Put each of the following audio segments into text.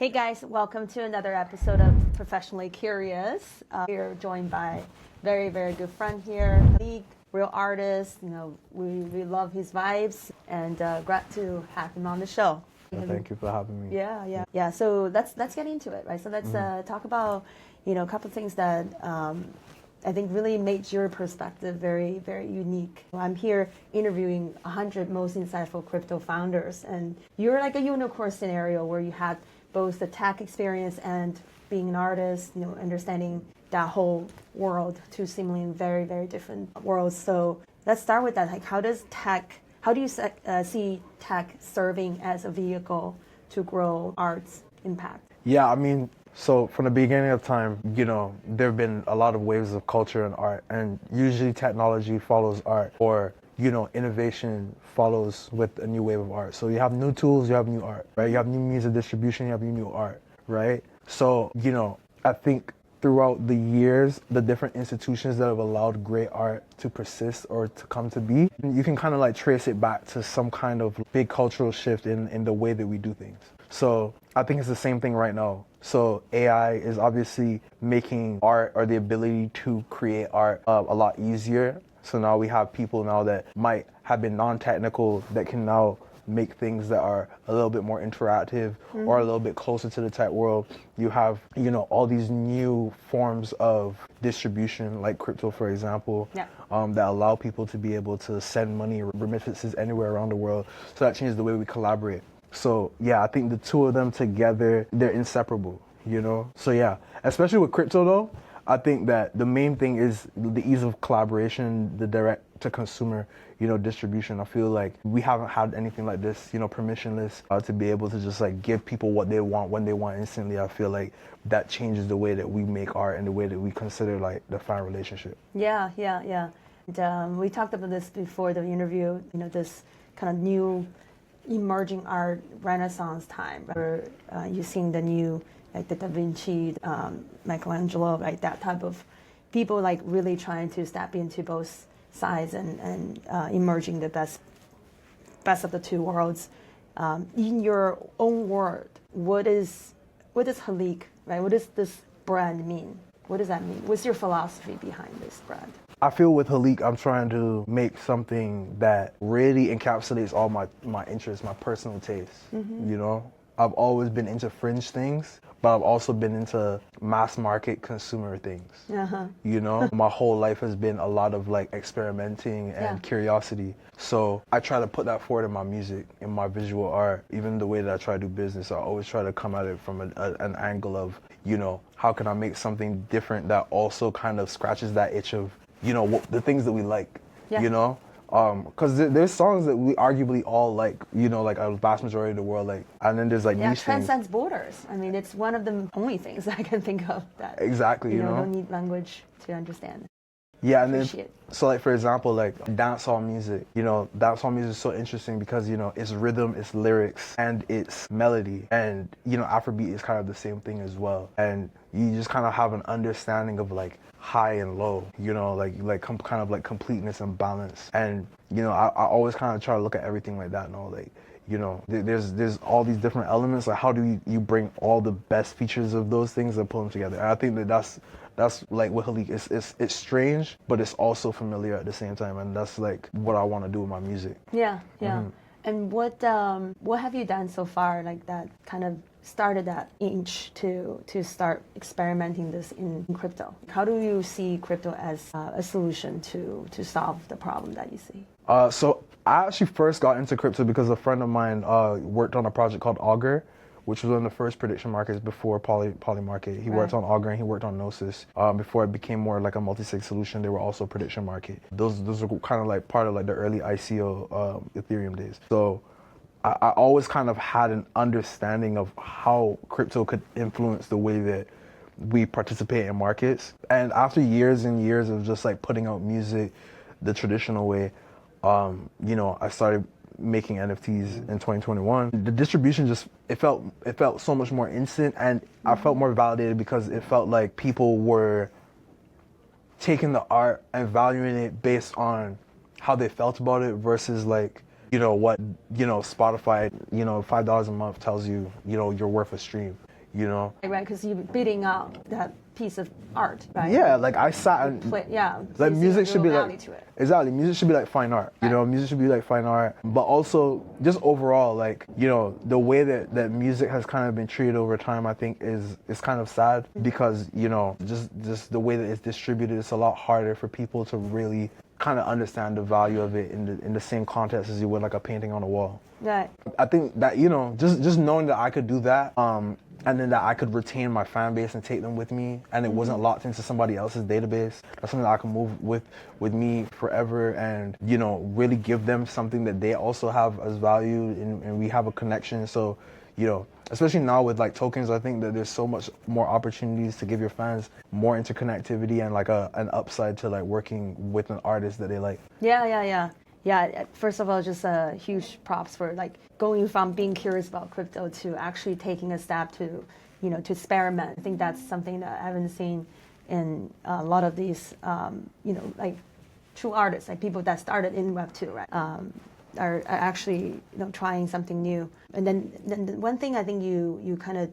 Hey guys, welcome to another episode of Professionally Curious. We're joined by very, very good friend here, Haleek, real artist. We love his vibes, and glad to have him on the show. Thank you for having me. Yeah. So let's get into it, right? So let's talk about a couple of things that I think really made your perspective very, very unique. I'm here interviewing 100 most insightful crypto founders, and you're like a unicorn scenario where you had both the tech experience and being an artist, understanding that whole world, two seemingly very, very different worlds. So let's start with that. Like, how do you see tech serving as a vehicle to grow art's impact? Yeah, I mean, so from the beginning of time, there have been a lot of waves of culture and art, and usually technology follows art, or innovation follows with a new wave of art. So you have new tools, you have new art, right? You have new means of distribution, you have new art, right? So, I think throughout the years, the different institutions that have allowed great art to persist or to come to be, you can kind of like trace it back to some kind of big cultural shift in the way that we do things. So I think it's the same thing right now. So AI is obviously making art, or the ability to create art, a lot easier. So now we have people now that might have been non-technical that can now make things that are a little bit more interactive or a little bit closer to the tech world. You have, all these new forms of distribution, like crypto, for example, that allow people to be able to send money, remittances anywhere around the world. So that changes the way we collaborate. So yeah, I think the two of them together, they're inseparable, So yeah, especially with crypto though, I think that the main thing is the ease of collaboration, the direct to consumer, distribution. I feel like we haven't had anything like this, permissionless, to be able to just like give people what they want when they want instantly. I feel like that changes the way that we make art and the way that we consider like the fan relationship. Yeah. And, we talked about this before the interview, this kind of new emerging art renaissance time, where you're seeing the new, like the Da Vinci, Michelangelo, like that type of people like really trying to step into both sides and emerging the best of the two worlds. In your own word, what is Haleek, right? What does this brand mean? What does that mean? What's your philosophy behind this brand? I feel with Haleek, I'm trying to make something that really encapsulates all my interests, my personal tastes, I've always been into fringe things, but I've also been into mass market consumer things. My whole life has been a lot of like experimenting and curiosity. So I try to put that forward in my music, in my visual art, even the way that I try to do business. I always try to come at it from an angle of, how can I make something different that also kind of scratches that itch of, the things that we like, because there's songs that we arguably all like, like a vast majority of the world like, and then there's like niche transcends borders. I mean, it's one of the only things I can think of that exactly, you don't need language to understand. Yeah, and then so like for example, like dancehall music, dancehall music is so interesting because it's rhythm, it's lyrics, and it's melody, and Afrobeat is kind of the same thing as well, and you just kind of have an understanding of like high and low, kind of like completeness and balance, and I always kind of try to look at everything like that, like there's all these different elements, like how do you bring all the best features of those things and pull them together. And I think that's like with Haleek, it's strange, but it's also familiar at the same time, and that's like what I want to do with my music. Yeah. And what have you done so far, like that kind of started that itch to start experimenting this in crypto? How do you see crypto as a solution to solve the problem that you see? So I actually first got into crypto because a friend of mine worked on a project called Augur, which was one of the first prediction markets before Poly Market. He worked on Augur and he worked on Gnosis. Before it became more like a multi-sig solution, they were also prediction market. Those were kind of like part of like the early ICO Ethereum days. So I always kind of had an understanding of how crypto could influence the way that we participate in markets. And after years and years of just like putting out music the traditional way, I started making NFTs in 2021. The distribution it felt so much more instant, and I felt more validated because it felt like people were taking the art and valuing it based on how they felt about it versus like, what, Spotify, $5 a month tells you, you're worth a stream. you know? Right, because you're bidding out that piece of art, right? Yeah, like I sat and like music should be like exactly, music should be like fine art, you know, music should be like fine art, but also just overall, like, you know, the way that music has kind of been treated over time, I think is kind of sad, because, you know, just the way that it's distributed, it's a lot harder for people to really kind of understand the value of it in the same context as you would like a painting on a wall. Right. I think that, you know, just knowing that I could do that, and then that I could retain my fan base and take them with me, and it wasn't locked into somebody else's database. That's something that I can move with me forever, and, you know, really give them something that they also have as value, and we have a connection. So, you know, especially now with like tokens, I think that there's so much more opportunities to give your fans more interconnectivity and like an upside to like working with an artist that they like. Yeah, first of all, just a huge props for like going from being curious about crypto to actually taking a step to, you know, to experiment. I think that's something that I haven't seen in a lot of these, you know, like true artists, like people that started in Web2, right? Are actually, you know, trying something new. And then one thing I think you kind of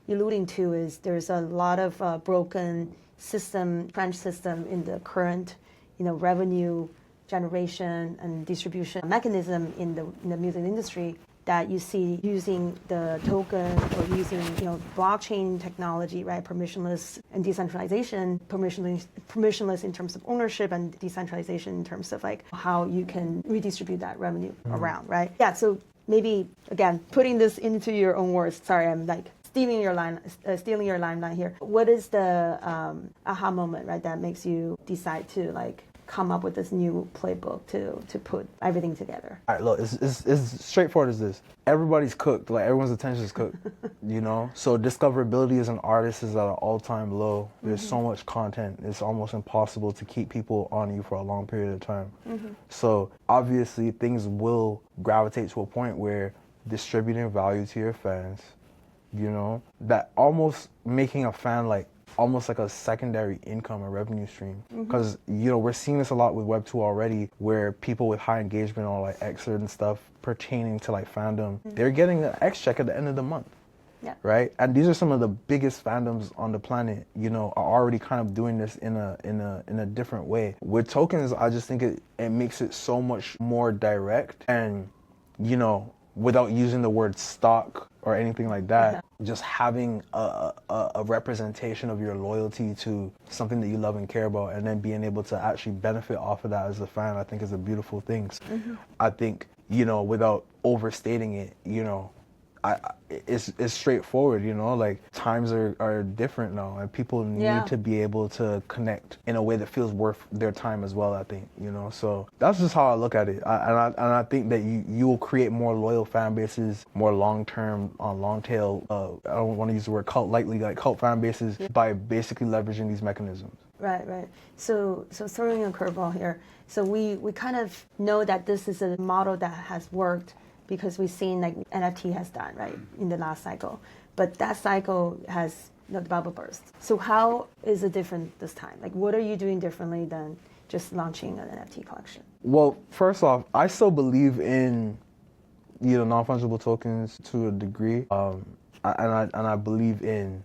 alluding to is there's a lot of broken system, trench system in the current, you know, revenue generation and distribution mechanism in the music industry that you see using the token or using, you know, blockchain technology, right? Permissionless and decentralization, permissionless in terms of ownership and decentralization in terms of like how you can redistribute that revenue around, right? Yeah, so maybe again, putting this into your own words. Sorry, I'm like stealing your limelight here. What is the aha moment, right, that makes you decide to like come up with this new playbook to put everything together? All right, look, it's straightforward as this. Everybody's cooked, like everyone's attention is cooked, you know? So discoverability as an artist is at an all-time low. There's so much content, it's almost impossible to keep people on you for a long period of time. So obviously things will gravitate to a point where distributing value to your fans, you know, that almost making a fan like almost like a secondary income or revenue stream. Because, you know, we're seeing this a lot with Web2 already, where people with high engagement on like Xrd and stuff pertaining to like fandom, they're getting an X check at the end of the month. Yeah. Right? And these are some of the biggest fandoms on the planet, you know, are already kind of doing this in a different way. With tokens, I just think it makes it so much more direct, and, you know, without using the word stock or anything like that, just having a representation of your loyalty to something that you love and care about, and then being able to actually benefit off of that as a fan, I think is a beautiful thing. I think, you know, without overstating it, you know, it's straightforward, you know, like times are different now, and people need to be able to connect in a way that feels worth their time as well, I think, you know. So that's just how I look at it. And I think that you will create more loyal fan bases, more long-term, long tail, I don't want to use the word cult lightly, like cult fan bases, by basically leveraging these mechanisms. Right. So throwing a curveball here. So we kind of know that this is a model that has worked because we've seen like NFT has done, right, in the last cycle. But that cycle has, you know, the bubble burst. So how is it different this time? Like, what are you doing differently than just launching an NFT collection? Well, first off, I still believe in, you know, non-fungible tokens to a degree. And I believe in,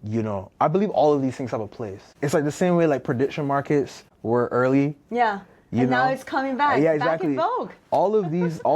you know, I believe all of these things have a place. It's like the same way like prediction markets were early. Yeah. And now it's coming back. Yeah, exactly. Back in vogue. All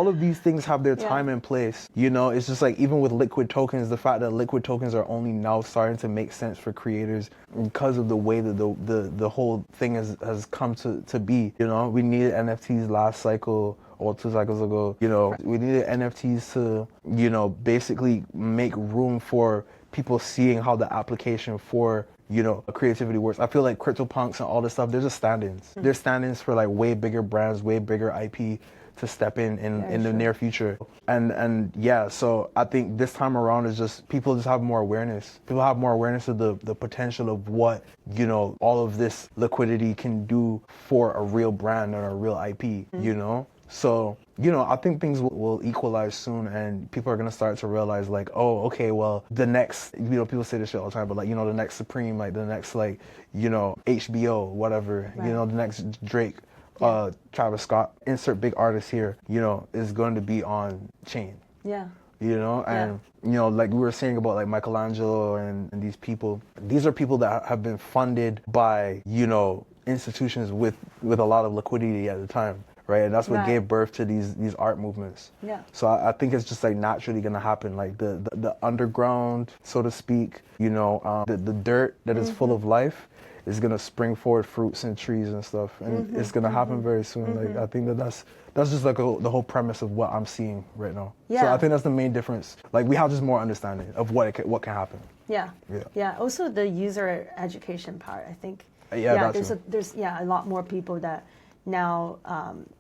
of these things have their time and place. You know, it's just like even with liquid tokens, the fact that liquid tokens are only now starting to make sense for creators because of the way that the whole thing has come to be. You know, we needed NFTs last cycle or 2 cycles ago. You know, we needed NFTs to, you know, basically make room for people seeing how the application for, you know, creativity works. I feel like CryptoPunks and all this stuff, they're just stand-ins. They're stand-ins for like way bigger brands, way bigger IP to step in the near future. And yeah, so I think this time around is just, people just have more awareness. People have more awareness of the potential of what, you know, all of this liquidity can do for a real brand and a real IP, you know? So, you know, I think things will equalize soon, and people are going to start to realize like, oh, okay, well, the next, you know, people say this shit all the time, but like, you know, the next Supreme, like the next, like, you know, HBO, whatever, you know, the next Drake, Travis Scott, insert big artist here, you know, is going to be on chain. Yeah. you know, and you know, like we were saying about like Michelangelo and these people, these are people that have been funded by, you know, institutions with a lot of liquidity at the time, right? And that's what gave birth to these art movements. Yeah. So I think it's just like naturally gonna happen, like the underground, so to speak, you know, the dirt that is full of life is gonna spring forward fruits and trees and stuff, and it's gonna happen very soon. Like I think that's just like the whole premise of what I'm seeing right now. Yeah. So I think that's the main difference. Like we have just more understanding of what can happen. Yeah. Yeah. Yeah. Also the user education part, I think. Yeah, there's a lot more people that now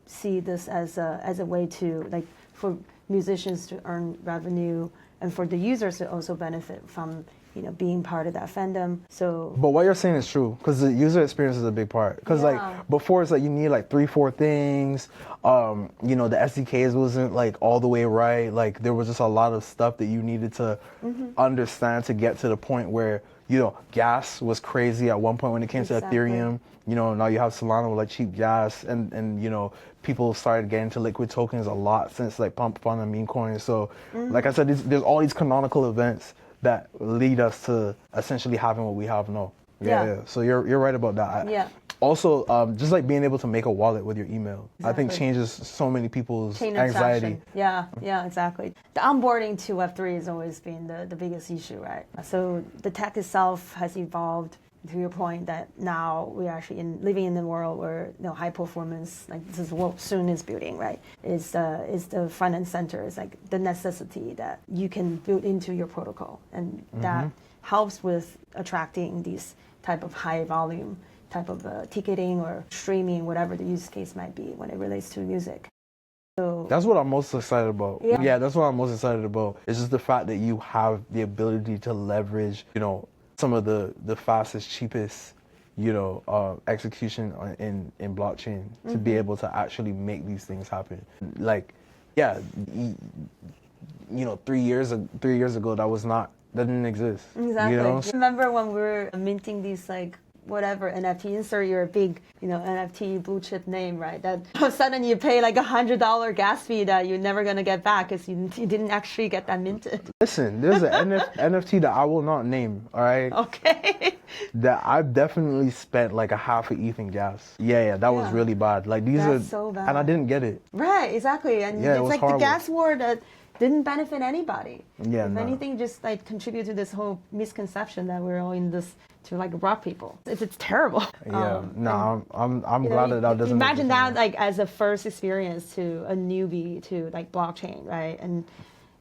see this as a way to, like, for musicians to earn revenue and for the users to also benefit from, you know, being part of that fandom. So, but what you're saying is true, because the user experience is a big part. Because like before, it's like you need like 3-4 things. You know, the SDKs wasn't like all the way right. Like there was just a lot of stuff that you needed to understand to get to the point where, you know, gas was crazy at one point when it came to Ethereum. You know, now you have Solana with like cheap gas, and you know, people started getting to liquid tokens a lot since like Pump Fund and meme coins. So, like I said, there's all these canonical events that lead us to essentially having what we have now. Yeah. So you're right about that. Also, just like being able to make a wallet with your email, I think changes so many people's anxiety. Yeah, exactly. The onboarding to Web3 has always been the biggest issue, right? So the tech itself has evolved to your point that now we're actually living in the world where, you know, high performance, like this is what Soon is building, right? Is the front and center. It's like the necessity that you can build into your protocol, and that helps with attracting these type of high volume type of ticketing or streaming, whatever the use case might be when it relates to music. So that's what I'm most excited about. Yeah, that's what I'm most excited about. It's just the fact that you have the ability to leverage, you know, some of the fastest, cheapest, you know, execution in blockchain to be able to actually make these things happen. Like, yeah, you know, 3 years ago, that didn't exist. Exactly. You know? Remember when we were minting these, like, whatever NFT, insert your big, you know, NFT blue chip name, right? That all of a sudden you pay like $100 gas fee that you're never gonna get back because you didn't actually get that minted. Listen, there's an NFT that I will not name, all right? Okay. That I've definitely spent like a half a ETH in gas. Yeah, that was really bad. Like that's so bad. And I didn't get it. Right, exactly. And yeah, it's like horrible. The gas war that didn't benefit anybody. Yeah, if anything, just like contribute to this whole misconception that we're all in this to like rob people. It's terrible. Yeah, I'm glad that doesn't. Imagine that like as a first experience to a newbie to like blockchain, right? And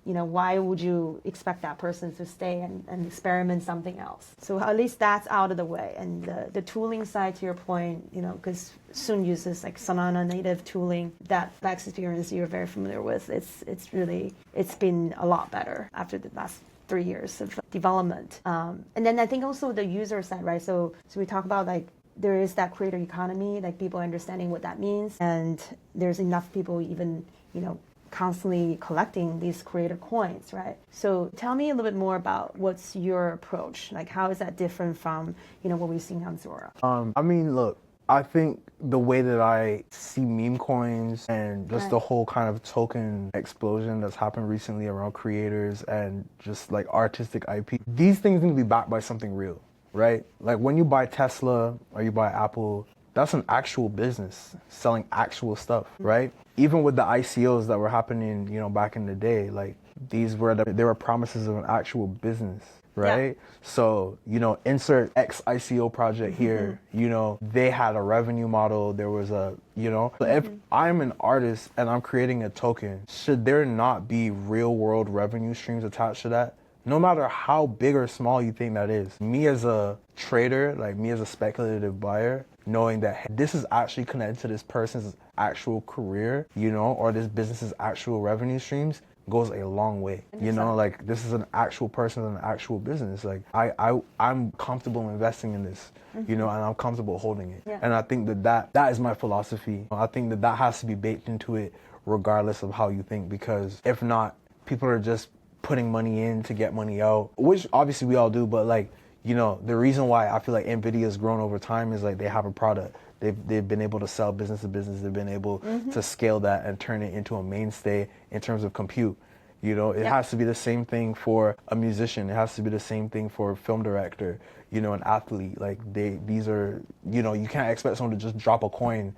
you know, why would you expect that person to stay and experiment something else? So at least that's out of the way. And the tooling side, to your point, you know, because Soon uses like Solana native tooling, that experience you're very familiar with. It's been a lot better after the last 3 years of development. And then I think also the user side, right? So we talk about like there is that creator economy, like people understanding what that means, and there's enough people even, you know, constantly collecting these creator coins, right? So tell me a little bit more about what's your approach, like how is that different from, you know, what we've seen on Zora? I mean, look, I think the way that I see meme coins and just the whole kind of token explosion that's happened recently around creators and just like artistic IP, these things need to be backed by something real, right? Like when you buy Tesla or you buy Apple, that's an actual business selling actual stuff, right? Even with the ICOs that were happening, you know, back in the day, like they were promises of an actual business, right? Yeah. So, you know, insert X ICO project here, you know, they had a revenue model. There was a, you know, if I'm an artist and I'm creating a token, should there not be real world revenue streams attached to that? No matter how big or small you think that is. Me as a trader, like me as a speculative buyer, knowing that this is actually connected to this person's actual career, you know, or this business's actual revenue streams goes a long way. You know, like this is an actual person and an actual business. Like I'm comfortable investing in this, you know, and I'm comfortable holding it. Yeah. And I think that is my philosophy. I think that has to be baked into it regardless of how you think, because if not, people are just putting money in to get money out, which obviously we all do, but like, you know, the reason why I feel like NVIDIA has grown over time is like they have a product. They've been able to sell business to business. They've been able to scale that and turn it into a mainstay in terms of compute. You know, it Yep. has to be the same thing for a musician. It has to be the same thing for a film director, you know, an athlete. Like these are, you know, you can't expect someone to just drop a coin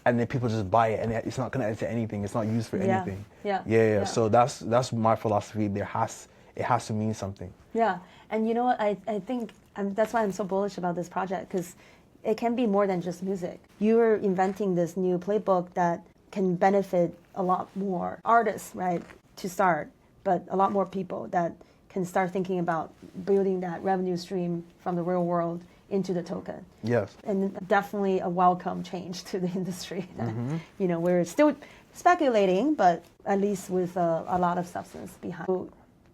and then people just buy it and it's not connected to anything. It's not used for anything. Yeah. So that's my philosophy. It has to mean something. Yeah, and you know what? I think that's why I'm so bullish about this project, because it can be more than just music. You're inventing this new playbook that can benefit a lot more artists, right, to start, but a lot more people that can start thinking about building that revenue stream from the real world into the token. Yes. And definitely a welcome change to the industry. You know, we're still speculating, but at least with a lot of substance behind. So,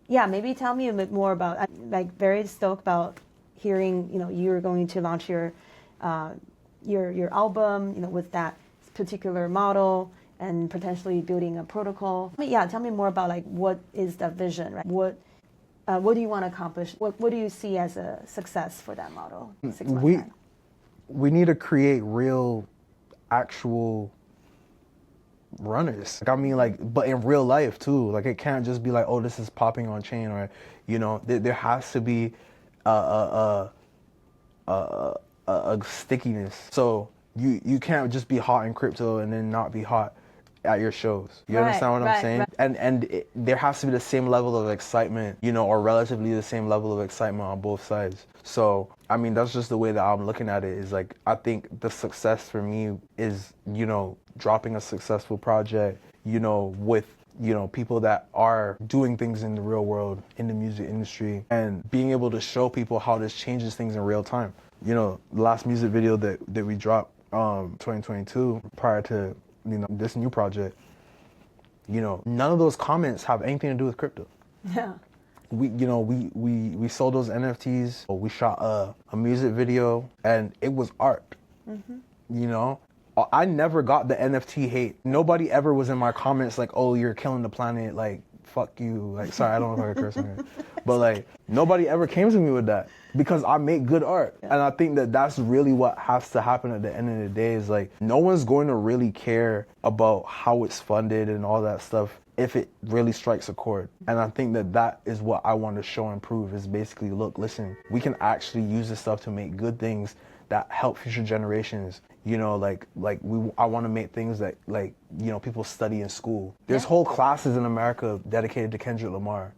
yeah, maybe tell me a bit more about. I'm like very stoked about hearing. You know, you're going to launch your album. You know, with that particular model and potentially building a protocol. Yeah, tell me more about like what is the vision, right? What do you want to accomplish? What do you see as a success for that model? 6 months time? We need to create real, actual runners. Like, I mean, like, but in real life too. Like, it can't just be like, oh, this is popping on chain, or, you know, there has to be a stickiness. So you can't just be hot in crypto and then not be hot at your shows. You understand what I'm saying? Right. And there has to be the same level of excitement, you know, or relatively the same level of excitement on both sides. So, I mean, that's just the way that I'm looking at it, is like, I think the success for me is, you know, dropping a successful project, you know, with, you know, people that are doing things in the real world, in the music industry, and being able to show people how this changes things in real time. You know, the last music video that we dropped 2022 prior to, you know, this new project, you know, none of those comments have anything to do with crypto. Yeah. We sold those NFTs. We shot a music video, and it was art. You know, I never got the NFT hate. Nobody ever was in my comments like, "Oh, you're killing the planet." Like, fuck you. Like, sorry, I don't know if I can curse on here, but like, nobody ever came to me with that, because I make good art. And I think that that's really what has to happen at the end of the day, is like, no one's going to really care about how it's funded and all that stuff if it really strikes a chord. And I think that that is what I want to show and prove, is basically, look, listen, we can actually use this stuff to make good things that help future generations. You know, I want to make things that, like, you know, people study in school. There's whole classes in America dedicated to Kendrick Lamar.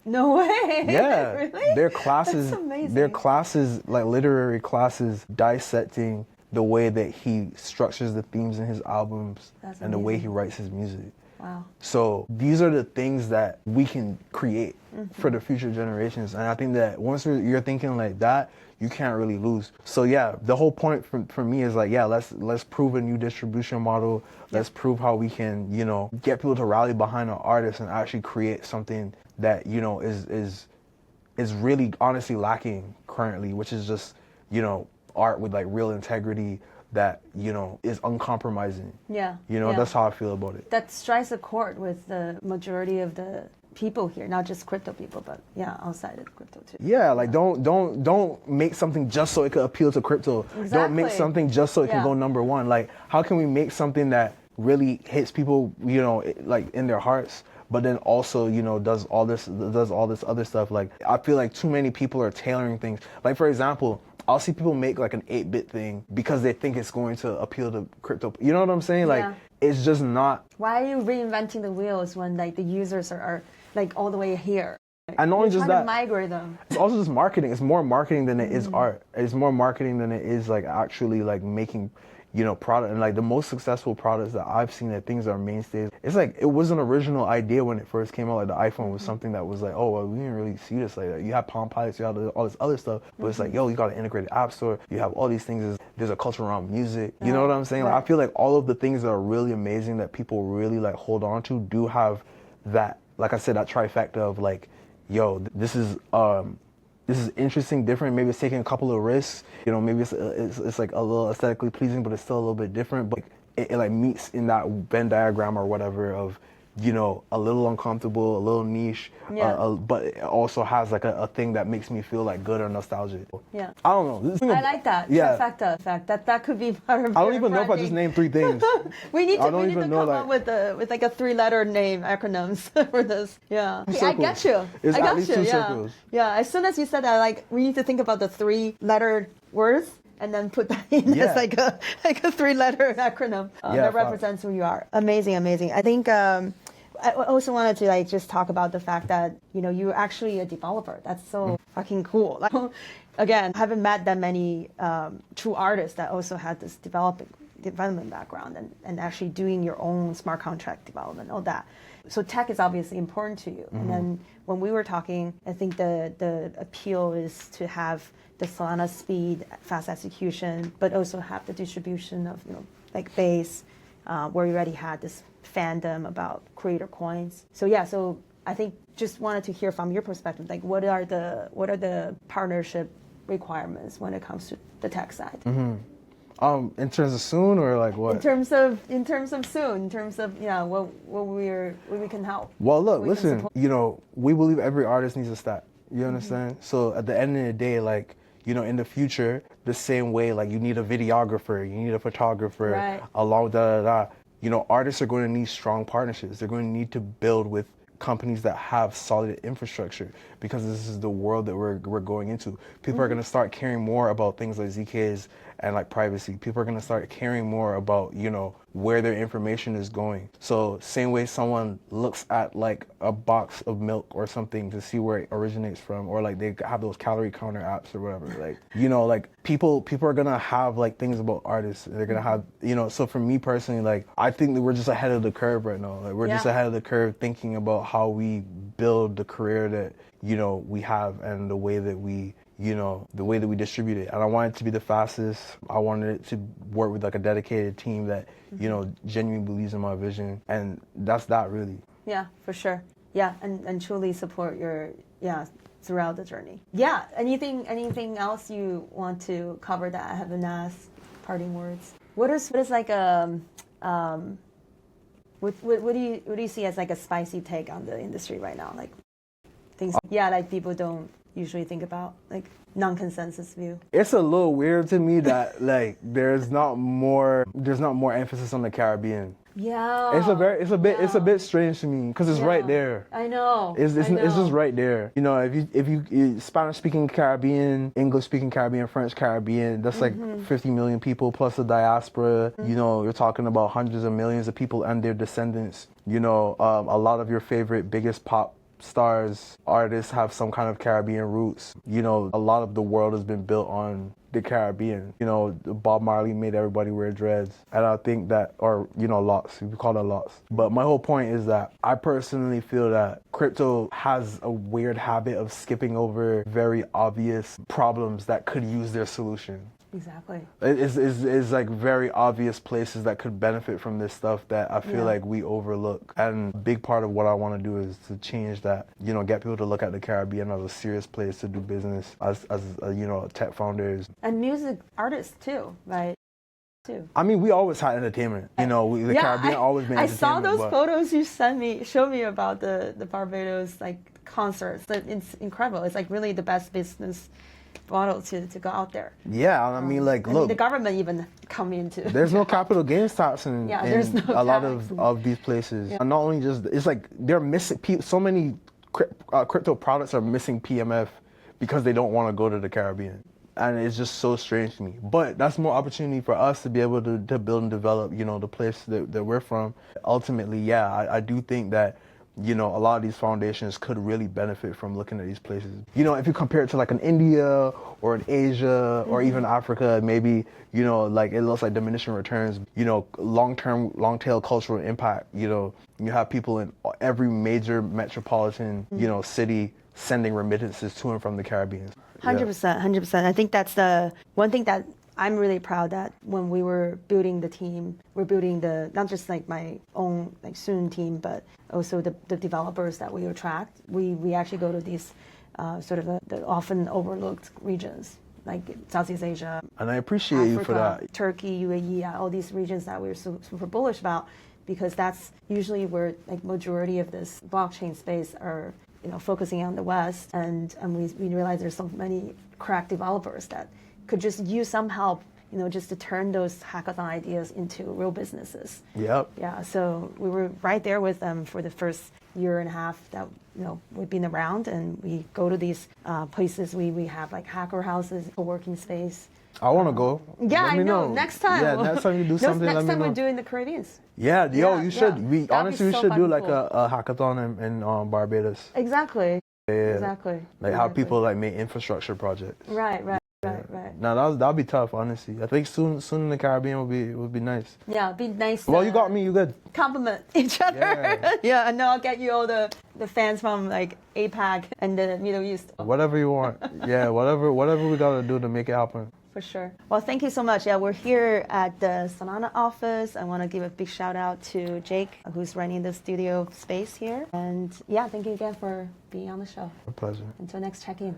No way. Yeah. Really? Their classes, That's amazing. their classes, like literary classes, dissecting the way that he structures the themes in his albums. That's and the way he amazing. writes his music. Wow. So these are the things that we can create for the future generations. And I think that once you're thinking like that, you can't really lose. So yeah, the whole point for me is like, yeah, let's prove a new distribution model. Let's prove how we can, you know, get people to rally behind an artist and actually create something that, you know, is really honestly lacking currently, which is just, you know, art with like real integrity that, you know, is uncompromising. Yeah. You know, that's how I feel about it. That strikes a chord with the majority of the people here, not just crypto people, but yeah, outside of crypto too. Yeah, like don't make something just so it could appeal to crypto. Exactly. Don't make something just so it can go number one. Like, how can we make something that really hits people, you know, like in their hearts, but then also, you know, does all this other stuff? Like, I feel like too many people are tailoring things. Like, for example, I'll see people make like an 8-bit thing because they think it's going to appeal to crypto. You know what I'm saying? Like, it's just not. Why are you reinventing the wheels when like the users are like all the way here? And not only just that, to migrate them. It's also just marketing. It's more marketing than it is art. It's more marketing than it is like actually like making, you know, product. And like the most successful products that I've seen, that things that are mainstays, it's like, it was an original idea when it first came out. Like the iPhone was something that was like, oh, well, we didn't really see this like that. You have Palm Pilots, you have all this other stuff, but it's like, yo, you got an integrated app store. You have all these things. There's a culture around music. You know what I'm saying? Like, I feel like all of the things that are really amazing that people really like hold on to do have that, like I said, that trifecta of like, yo, this is interesting, different. Maybe it's taking a couple of risks. You know, maybe it's like a little aesthetically pleasing, but it's still a little bit different. But it like meets in that Venn diagram or whatever of, you know, a little uncomfortable, a little niche, but it also has like a thing that makes me feel like good or nostalgic. Yeah. I don't know. I like that. Yeah. Trifecta effect. That could be part of I don't your even know if I just named 3 things. we need to come like, up with like a 3-letter name acronyms for this. Yeah. I get you. It's I got at least you. 2 Yeah. circles. Yeah. As soon as you said that, like we need to think about the 3-letter words and then put that in as like a 3-letter acronym that represents who you are. Amazing, amazing. I think I also wanted to like just talk about the fact that, you know, you're actually a developer. That's so fucking cool. Like, again, I haven't met that many true artists that also had this development background and actually doing your own smart contract development, all that. So tech is obviously important to you. And then when we were talking, I think the appeal is to have the Solana speed, fast execution, but also have the distribution of, you know, like base, where you already had this fandom about creator coins. So yeah, so I think just wanted to hear from your perspective, like what are the partnership requirements when it comes to the tech side? In terms of soon or like what? In terms of soon, in terms of what we can help. Well, look, listen, you know, we believe every artist needs a stack. You understand? So at the end of the day, like, you know, in the future, the same way, like you need a videographer, you need a photographer, right, along you know, artists are going to need strong partnerships. They're going to need to build with companies that have solid infrastructure, because this is the world that we're going into. People are going to start caring more about things like ZKs and like privacy. People are going to start caring more about, you know, where their information is going. So same way someone looks at like a box of milk or something to see where it originates from, or like they have those calorie counter apps or whatever, like, you know, like people are going to have like things about artists. They're going to have, you know, so for me personally, like I think that we're just ahead of the curve right now. Like we're just ahead of the curve thinking about how we build the career that, you know, we have, and the way that we, you know, the way that we distribute it. And I want it to be the fastest. I wanted it to work with like a dedicated team that, you know, genuinely believes in my vision. And that's that really. Yeah, for sure. Yeah, and truly support your, throughout the journey. Yeah, anything else you want to cover that I haven't asked? Parting words. What is like what do you see as like a spicy take on the industry right now? Like things, like people don't usually think about, like non-consensus view. It's a little weird to me that like there's not more emphasis on the Caribbean. Yeah. It's a bit strange to me, because it's right there. I know. It's just right there. You know, if you Spanish speaking Caribbean, English speaking Caribbean, French Caribbean, that's like 50 million people plus the diaspora. You know, you're talking about hundreds of millions of people and their descendants. You know, a lot of your favorite biggest pop stars, artists have some kind of Caribbean roots. You know, a lot of the world has been built on the Caribbean. You know, Bob Marley made everybody wear dreads. And I think that, or, you know, locks, we call it locks. But my whole point is that I personally feel that crypto has a weird habit of skipping over very obvious problems that could use their solution. Exactly. It's like very obvious places that could benefit from this stuff that I feel like we overlook. And a big part of what I want to do is to change that, you know, get people to look at the Caribbean as a serious place to do business, as you know, tech founders. And music artists too, right? I mean, we always had entertainment. You know, the Caribbean always been entertainment. I saw those photos you showed me about the Barbados like concerts. It's incredible. It's like really the best business model to go out there. Yeah, I mean, like, look, the government even come into. There's no capital gains tax in a lot of these places. And not only just, it's like they're missing, so many crypto products are missing PMF because they don't want to go to the Caribbean. And it's just so strange to me. But that's more opportunity for us to be able to build and develop, you know, the place that we're from. Ultimately, I do think that, you know, a lot of these foundations could really benefit from looking at these places. You know, if you compare it to like an India or an Asia or even Africa, maybe, you know, like it looks like diminishing returns, you know, long-tail cultural impact. You know, you have people in every major metropolitan, you know, city sending remittances to and from the Caribbean. 100%. I think that's the one thing that I'm really proud that when we were building the team, we're building not just like my own like Soon team, but also the developers that we attract. We actually go to these sort of the often overlooked regions like Southeast Asia. And I appreciate Africa, you for that. Turkey, UAE, all these regions that we're super bullish about, because that's usually where like majority of this blockchain space are, focusing on the West, and we realize there's so many crack developers that could just use some help, just to turn those hackathon ideas into real businesses. Yep. Yeah, so we were right there with them for the first year and a half that we've been around, and we go to these places. We have like hacker houses, a working space. I want to go. Yeah, Let I me know. Next time. Yeah, next time you do something, let me know. Next time we're doing the Caribbean. Yeah, yo, Yeah, you should. yeah. We That'd be we so should do fucking like cool. a hackathon in Barbados. Exactly. Yeah. Exactly. Like how Exactly. people like make infrastructure projects. Right. Now that'll be tough, honestly. I think soon in the Caribbean would be nice. Yeah, it'd be nice. Well, you got me. You good. Compliment each other. Yeah. Yeah, and now I'll get you all the fans from like APAC and the Middle East. Whatever you want. Yeah, whatever we gotta do to make it happen. For sure. Well, thank you so much. Yeah, we're here at the Solana office. I want to give a big shout out to Jake, who's running the studio space here. And yeah, thank you again for being on the show. A pleasure. Until next check-in.